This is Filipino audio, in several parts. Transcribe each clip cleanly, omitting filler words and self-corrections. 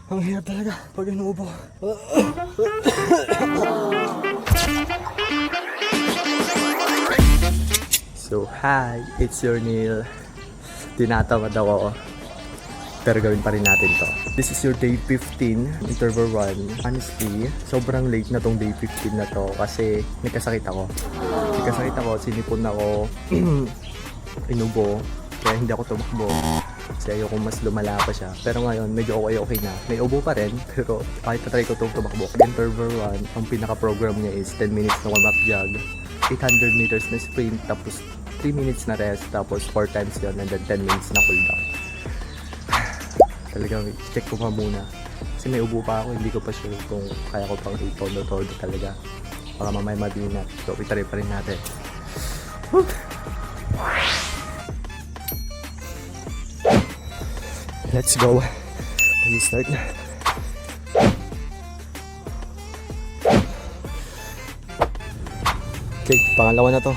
Ang hirap talaga pag inuubo. So, hi! It's your Neil. Tinatamad ako. Pero gawin pa rin natin to. This is your day 15, interval 1. Honestly, sobrang late na tong day 15 na to kasi nagkasakit ako. Sinipon ako, inubo, kaya hindi ako tumakbo. Kasi ayoko mas lumala pa siya. Pero ngayon, medyo okay na. May ubo pa rin, pero kahit na try ko itong tumakbo. Interval 1, ang pinaka-program niya is 10 minutes na warm-up jog, 800 meters na sprint, tapos 3 minutes na rest, tapos 4 times yun, and then 10 minutes na cool down. Talagang check ko pa muna. Kasi may ubo pa ako, hindi ko pa sure kung kaya ko pang itono-todo talaga. Baka mamaya mabinat. So, itry pa rin natin. Whew. Let's go. We start na. Okay, pangalawa na to.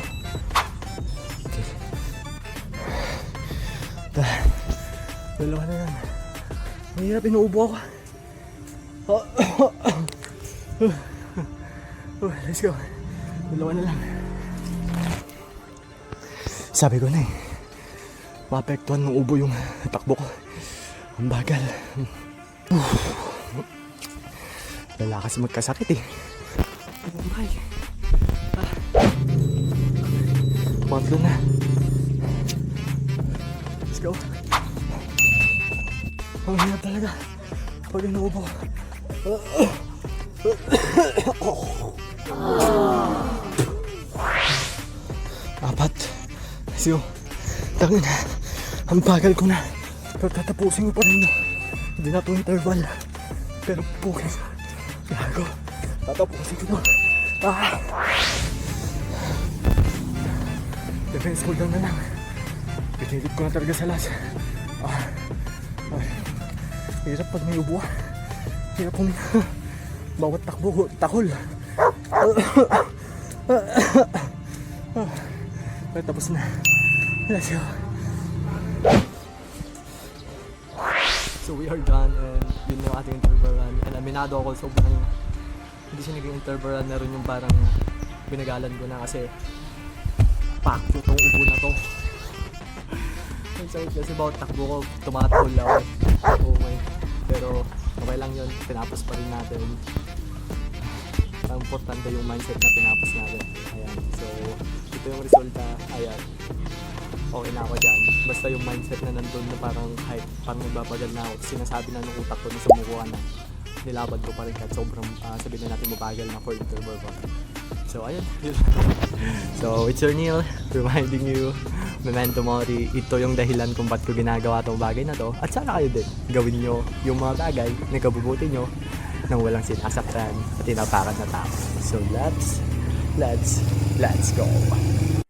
Okay. Dalawa na yan. Mahirap, inuubo ako. Let's go. Dalawa na lang. Sabi ko na eh, maapektuhan ng ubo yung takbo ko. Ang bagal. Lalakas magkasakit eh. Oh my. Pangatlo na. Let's go. Ang hirap talaga pag inuubo. Apat. Let's go. Tangin na. Ang bagal ko na. Pero tatapusin ko pa rin. Hindi na itong interval. Pero pukis. Gago. Tatapusin ko na. Defense cool down na lang. Pinilit ko na talaga sa last. Hirap pag may ubo. Hirap kung bawat takbo, takol. Pero tapos na. Let's go. So we are done and yun yung ating interval run. And aminado ako, sobrang hindi siya naging interval run na rin yung parang binagalan ko na kasi pakto tong ubo na to. Ang sakit kasi bawat takbo ko, tumatakol ako. Oh my. Pero okay lang yun, tinapos pa rin natin. Ang importante yung mindset na tinapos natin. Ayan, so ito yung resulta. Ayan, okay na ako dyan. Basta yung mindset na nandun na parang kahit parang nagbabagal na ako, sinasabi na ng utak ko na sumuko ka na, nilabad ko pa rin kahit sobrang sabihin na natin mabagal na for interval run. So ayun. So it's your Neil reminding you, memento mori, ito yung dahilan kung ba't ko ginagawa itong bagay na to. At sana kayo din gawin nyo yung mga bagay na kabubuti nyo nang walang sinasaktan at tinapakan na tao. So let's go.